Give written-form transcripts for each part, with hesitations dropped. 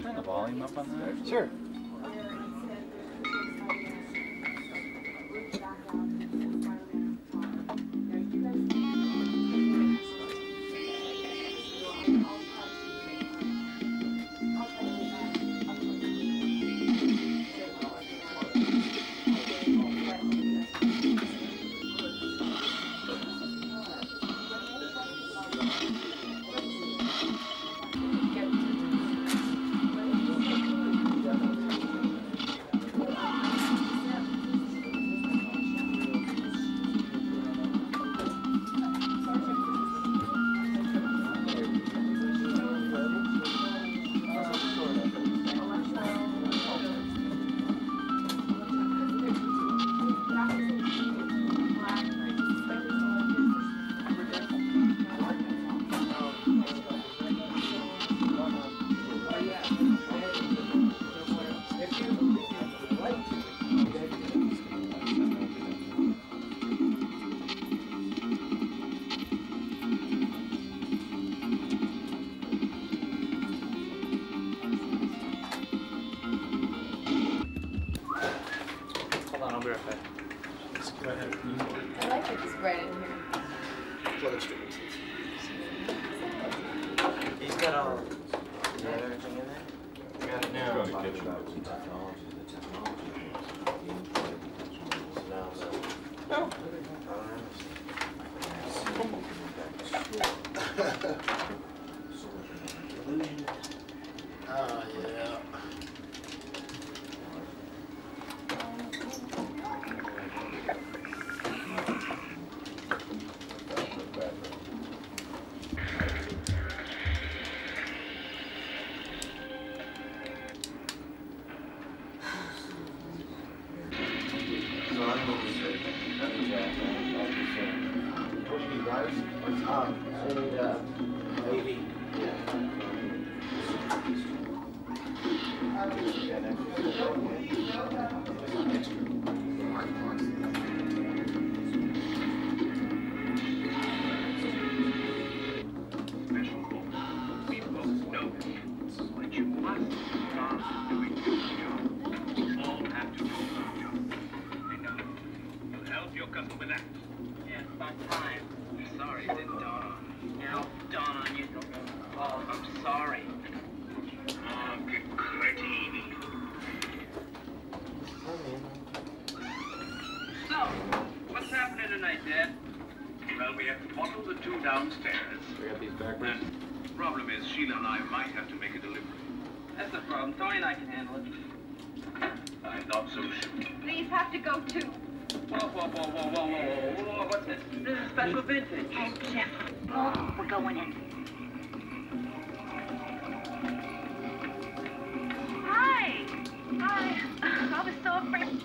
Turn the volume up on that? Sure. I'll be right back. Just go ahead. I like it just right in here. Plug it straight. He's got all everything in there? I got it now. The technology. No. Oh, yeah. Downstairs. We got these backwards. The problem is Sheila and I might have to make a delivery. That's no problem. Tony and I can handle it. I'm not so sure. These have to go too. Whoa. What's this? This is special vintage. Oh, Jeff. Oh, we're going in. Hi. I was so afraid.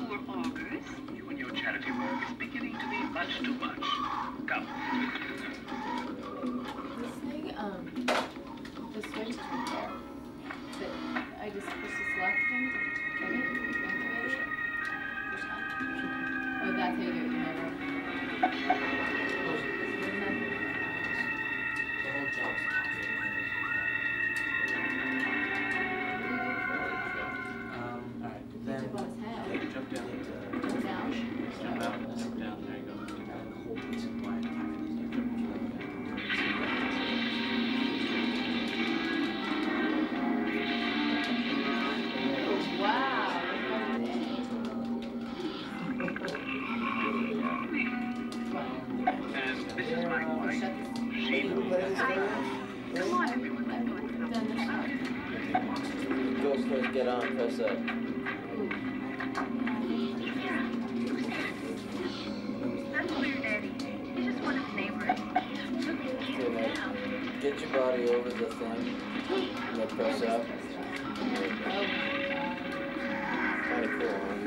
Poor August. You and your charity work is beginning to be much too much. Come. This thing, the switch is right there. But I just push this left thing, right? Activate it. Push on. Oh, that's how you do it, you never. Alright, then jump down. Jump down. Jump out, jump down. There you go. Get on, press up. body over the thing and then press up. Kind of cool, huh?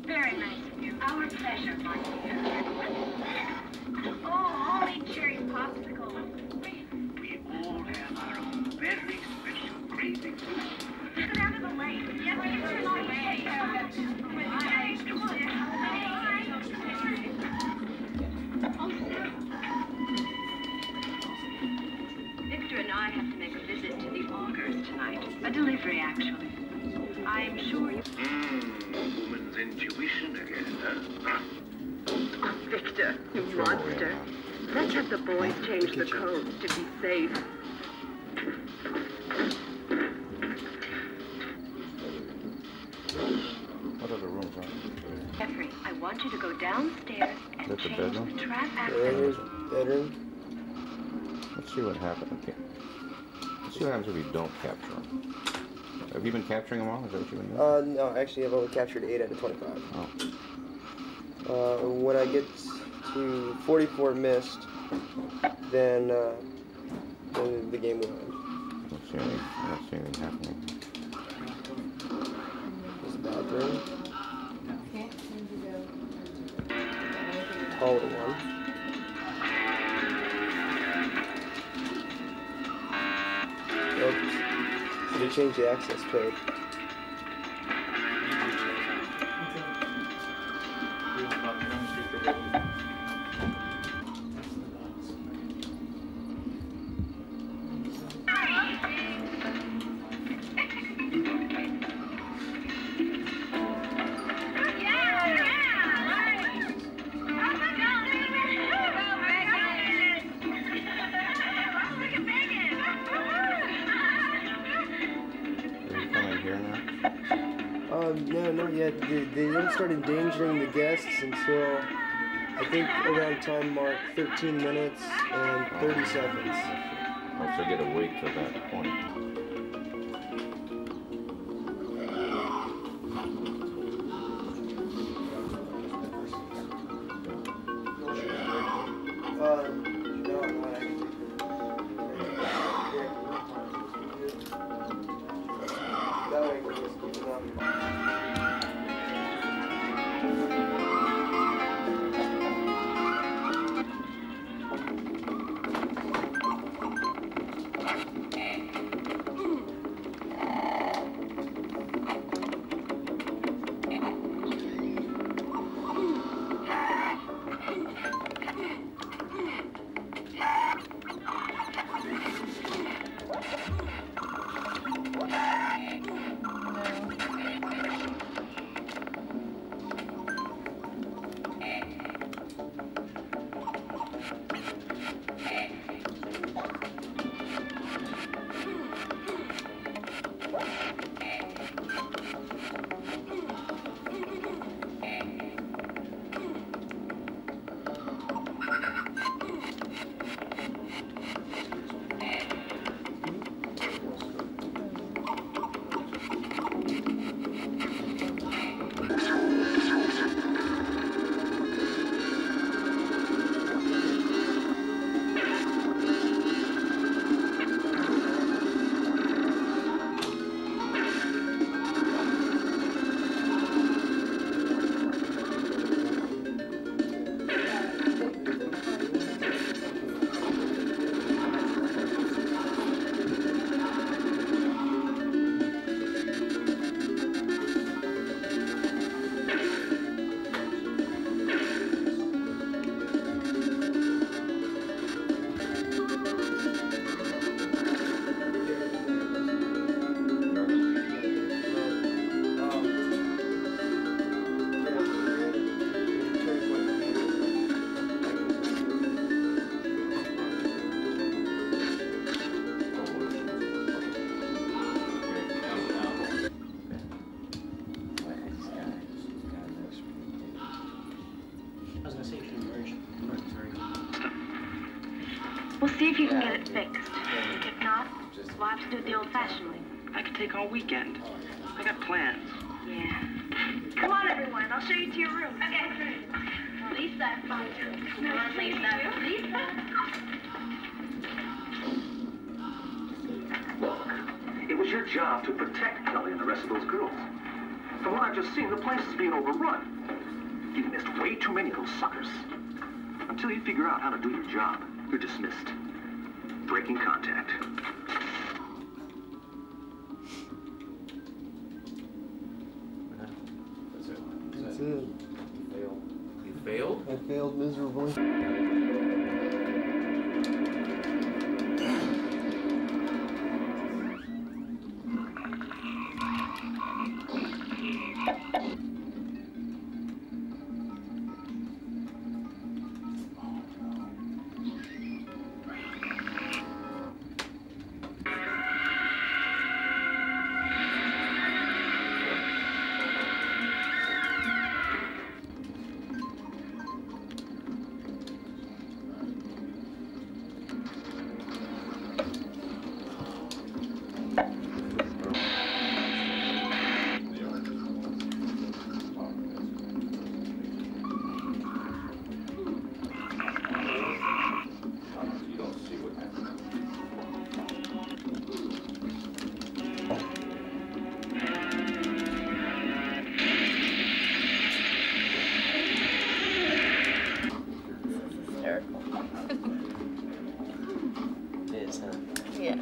Very nice of you. Our pleasure, my dear. Oh, I'll eat cherry popsicle. We all have our own very special cravings. Get out of the way. Yes, get out of the way. Victor and I have to make a visit to the Augers tonight. A delivery, actually. I'm sure you... Woman's intuition again, huh? Oh, Victor, you monster. Let's have the boys change the codes to be safe. What other rooms are there? Jeffrey, I want you to go downstairs and Is that the change bedroom? the trap There's access. bedroom. Let's see what happens. Okay. Let's see what happens if you don't capture them. Have you been capturing them all? Is that what you've been doing? No, actually I've only captured 8 out of 25. Oh. When I get to 44 missed, then the game will end. I don't see anything happening. There's the bathroom. Can't seem to go. All at once. Oops. Should have changed the access code. No, not yet. They didn't start endangering the guests until, I think, around time mark 13 minutes and 30 seconds. Oh, so you gotta wait till that point. We'll see if you can get it fixed. If not, we'll have to do it the old-fashioned way. I could take all weekend. I got plans. Yeah. Come on, everyone. I'll show you to your room. Okay. Lisa. Come on, Lisa. Lisa. Look, it was your job to protect Kelly and the rest of those girls. From what I've just seen, the place is being overrun. You've missed way too many of those suckers. Until you figure out how to do your job, you're dismissed. Breaking contact. That's it. You failed? I failed miserably. It is, huh? Yeah.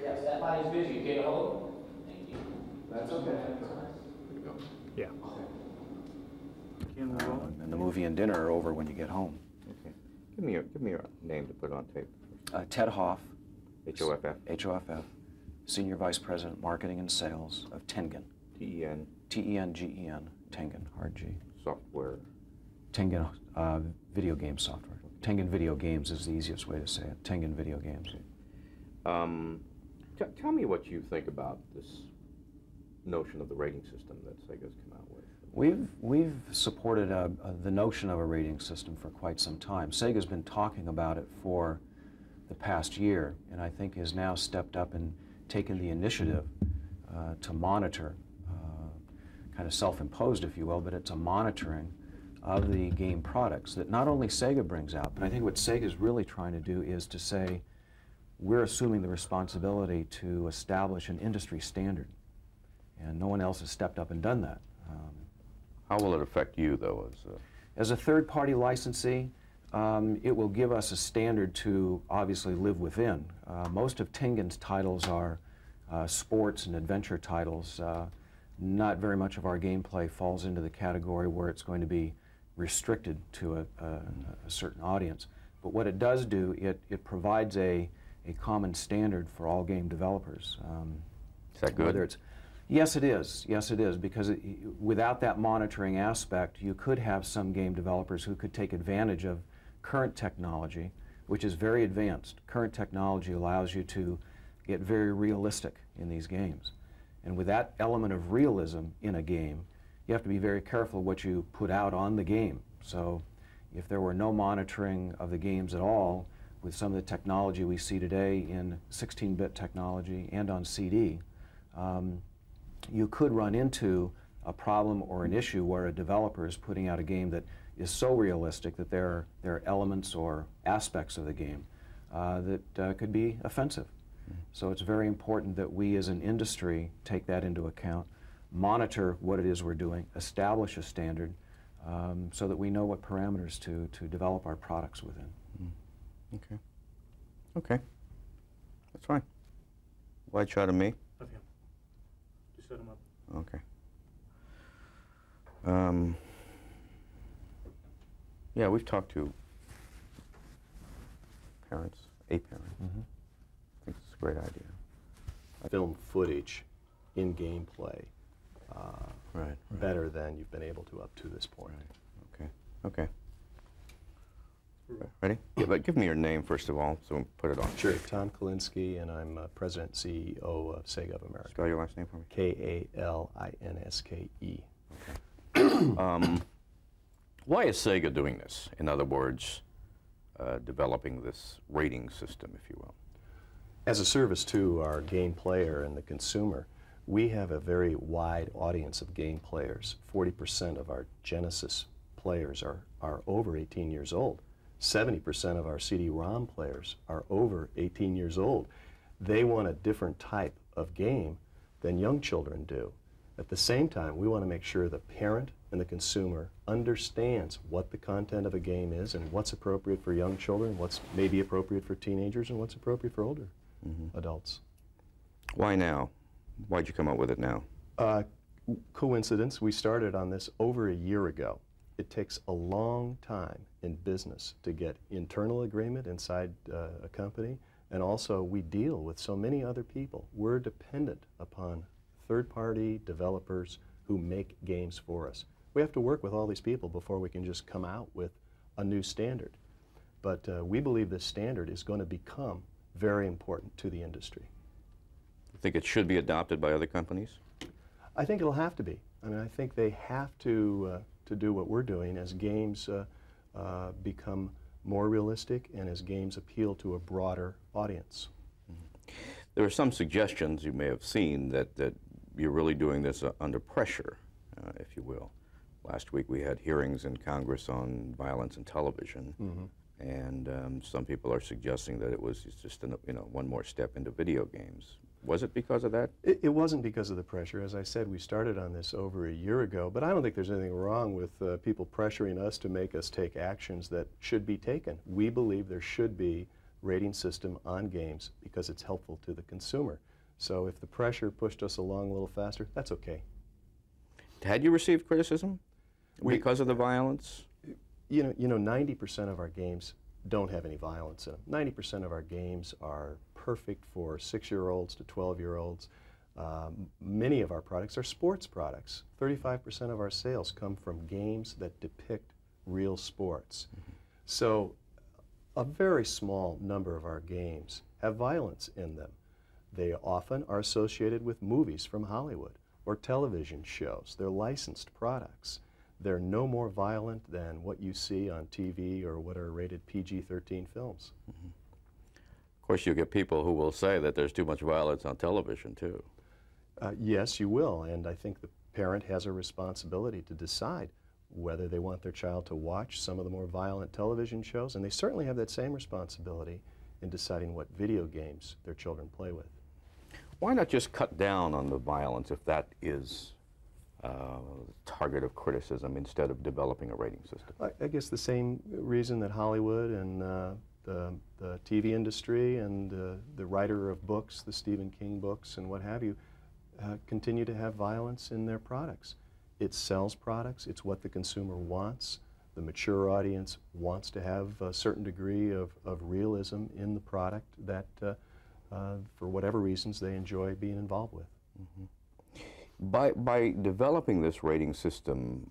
Yes, that line's busy. You get a hold? Thank you. That's okay. Yeah. And the movie and dinner are over when you get home. Okay. Give me your name to put on tape. Ted Hoff. H-O-F-F. H-O-F-F. Senior Vice President, Marketing and Sales of Tengen. T-E-N. T-E-N-G-E-N. Tengen, hard G. Software. Tengen video game software. Tengen Video Games is the easiest way to say it. Tengen Video Games. Tell me what you think about this notion of the rating system that Sega's come out with. We've supported the notion of a rating system for quite some time. Sega's been talking about it for the past year, and I think has now stepped up and taken the initiative to monitor, kind of self-imposed, if you will, but it's a monitoring of the game products that not only Sega brings out, but I think what Sega's really trying to do is to say, we're assuming the responsibility to establish an industry standard, and no one else has stepped up and done that. How will it affect you, though? As a third-party licensee, it will give us a standard to obviously live within. Most of Tengen's titles are sports and adventure titles. Not very much of our gameplay falls into the category where it's going to be restricted to a certain audience. But what it does do, it provides a common standard for all game developers. Is that good? Whether it's, yes, it is. Yes, it is, because without that monitoring aspect, you could have some game developers who could take advantage of current technology, which is very advanced. Current technology allows you to get very realistic in these games. And with that element of realism in a game, you have to be very careful what you put out on the game. So if there were no monitoring of the games at all, with some of the technology we see today in 16-bit technology and on CD, you could run into a problem or an issue where a developer is putting out a game that is so realistic that there are elements or aspects of the game that could be offensive. So it's very important that we as an industry take that into account. monitor what it is we're doing, establish a standard, so that we know what parameters to develop our products within. Okay. Okay. That's fine. Wide shot of me. Of him. Just set him up. Okay. Yeah, we've talked to parents, a parent. I think it's a great idea. Film footage in gameplay Right. better than you've been able to up to this point. Okay. Okay. Ready? Yeah, but give me your name first of all, so we'll put it on. Sure. Tom Kalinske, and I'm President and CEO of Sega of America. Spell your last name for me. Kalinske. Why is Sega doing this? In other words, developing this rating system, if you will. As a service to our game player and the consumer, we have a very wide audience of game players. 40% of our Genesis players are over 18 years old. 70% of our CD-ROM players are over 18 years old. They want a different type of game than young children do. At the same time, we want to make sure the parent and the consumer understands what the content of a game is and what's appropriate for young children, what's maybe appropriate for teenagers, and what's appropriate for older adults. Why now? Why'd you come up with it now? Coincidence. We started on this over a year ago. It takes a long time in business to get internal agreement inside a company, and also we deal with so many other people. We're dependent upon third-party developers who make games for us. We have to work with all these people before we can just come out with a new standard. But we believe this standard is going to become very important to the industry. You think it should be adopted by other companies? I think it'll have to be. I mean, I think they have to do what we're doing as games become more realistic and as games appeal to a broader audience. There are some suggestions you may have seen that you're really doing this under pressure, if you will. Last week we had hearings in Congress on violence in television, and some people are suggesting that it was just one more step into video games. Was it because of that? It wasn't because of the pressure. As I said, we started on this over a year ago, but I don't think there's anything wrong with people pressuring us to make us take actions that should be taken. We believe there should be rating system on games because it's helpful to the consumer. So if the pressure pushed us along a little faster, that's okay. Had you received criticism because of the violence? You know, 90% of our games don't have any violence in them. 90% of our games are perfect for 6-year-olds to 12-year-olds. Many of our products are sports products. 35% of our sales come from games that depict real sports. So a very small number of our games have violence in them. They often are associated with movies from Hollywood or television shows. They're licensed products. They're no more violent than what you see on TV or what are rated PG-13 films. Of course, you get people who will say that there's too much violence on television, too. Yes, you will, and I think the parent has a responsibility to decide whether they want their child to watch some of the more violent television shows, and they certainly have that same responsibility in deciding what video games their children play with. Why not just cut down on the violence if that is target of criticism instead of developing a rating system? I guess the same reason that Hollywood and the TV industry and the writer of books, the Stephen King books and what have you, continue to have violence in their products. It sells products. It's what the consumer wants. The mature audience wants to have a certain degree of realism in the product that, for whatever reasons, they enjoy being involved with. By developing this rating system,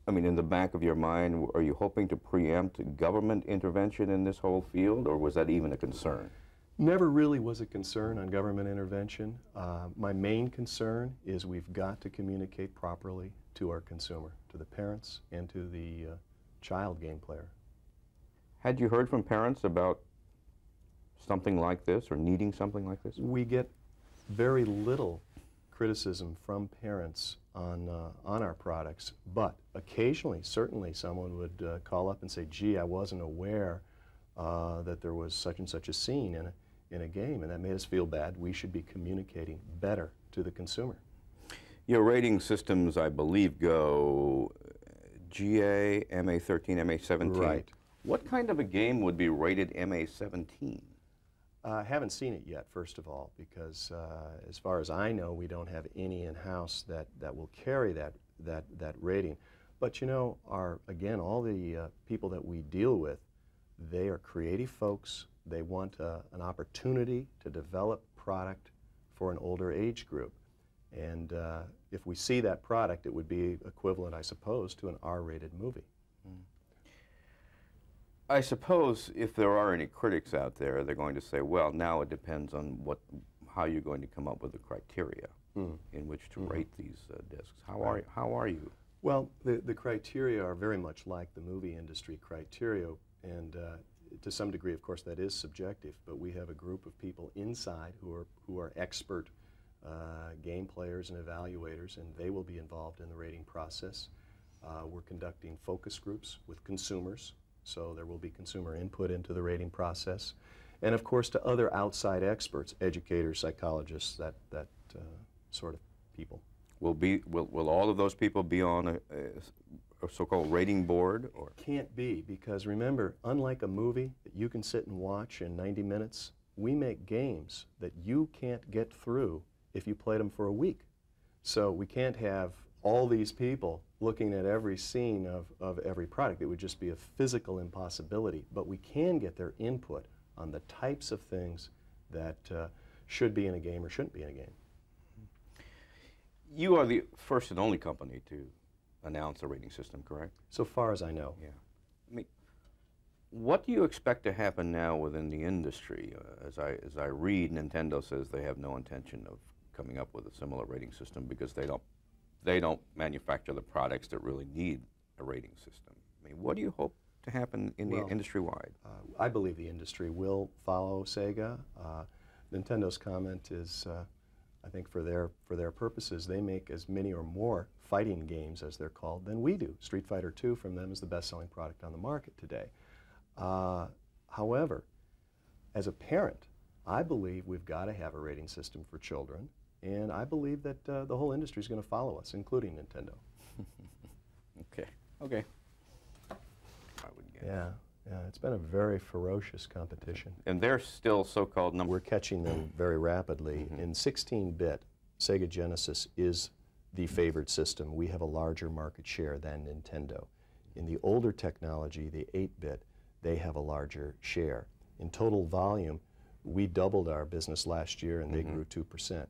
I mean, in the back of your mind, are you hoping to preempt government intervention in this whole field, or was that even a concern? Never really was a concern on government intervention. My main concern is we've got to communicate properly to our consumer, to the parents and to the child game player. Had you heard from parents about something like this or needing something like this? We get very little criticism from parents on our products, but occasionally, certainly, someone would call up and say, gee, I wasn't aware that there was such and such a scene in a game, and that made us feel bad. We should be communicating better to the consumer. Your rating systems, I believe, go GA, MA13, MA17. Right. What kind of a game would be rated MA17? I haven't seen it yet, first of all, because as far as I know, we don't have any in-house that will carry that rating. But you know, again, all the people that we deal with, they are creative folks. They want an opportunity to develop product for an older age group. And if we see that product, it would be equivalent, I suppose, to an R-rated movie. I suppose if there are any critics out there, they're going to say, well, now it depends on how you're going to come up with the criteria in which to rate these discs. How are you? Well, the criteria are very much like the movie industry criteria, and to some degree, of course, that is subjective, but we have a group of people inside who are expert game players and evaluators, and they will be involved in the rating process. We're conducting focus groups with consumers, so there will be consumer input into the rating process. And of course to other outside experts, educators, psychologists, that sort of people. Will all of those people be on a so-called rating board? Or? Can't be, because remember, unlike a movie that you can sit and watch in 90 minutes, we make games that you can't get through if you played them for a week. So we can't have all these people looking at every scene of every product. It would just be a physical impossibility. But we can get their input on the types of things that should be in a game or shouldn't be in a game. You are the first and only company to announce a rating system, correct? So far as I know. Yeah. I mean, what do you expect to happen now within the industry? As I read, Nintendo says they have no intention of coming up with a similar rating system because they don't manufacture the products that really need a rating system. I mean, what do you hope to happen in the industry-wide? I believe the industry will follow Sega. Nintendo's comment is, I think for their purposes, they make as many or more fighting games, as they're called, than we do. Street Fighter II from them is the best-selling product on the market today. However, as a parent, I believe we've got to have a rating system for children, and I believe that the whole industry is going to follow us, including Nintendo. Okay. I would guess. Yeah, it's been a very ferocious competition. And they're still so-called number. We're catching them very rapidly. In 16-bit, Sega Genesis is the favored system. We have a larger market share than Nintendo. In the older technology, the 8-bit, they have a larger share. In total volume, we doubled our business last year, and they grew 2%.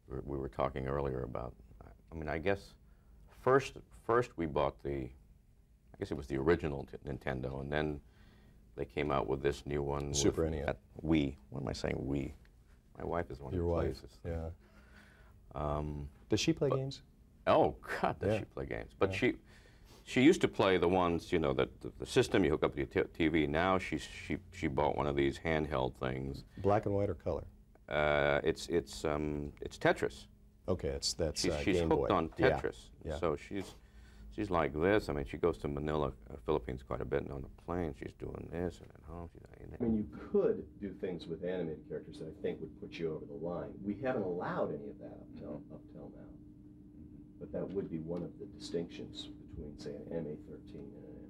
We were talking earlier about, I mean, I guess first we bought I guess it was the original Nintendo, and then they came out with this new one. Super NES. Wii. What am I saying, Wii? My wife is the one who plays this thing. Yeah. Does she play games? Oh, God, does she play games. But she used to play the ones, you know, that the system you hook up to your TV. Now she bought one of these handheld things. Black and white or color? It's Tetris. Okay, that's she's Game Boy. hooked on Tetris. Yeah. So she's like this. I mean, she goes to Manila, Philippines quite a bit, and on the plane she's doing this, and at home she's doing that. I mean, you could do things with animated characters that I think would put you over the line. We haven't allowed any of that up till now. But that would be one of the distinctions between, say, an MA13 and an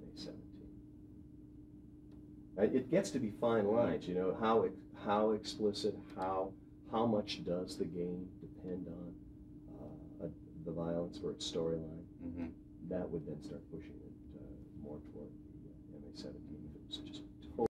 MA17. It gets to be fine lines, you know, how explicit, how much does the game depend on the violence for its storyline. That would then start pushing it more toward the MA17 if it was just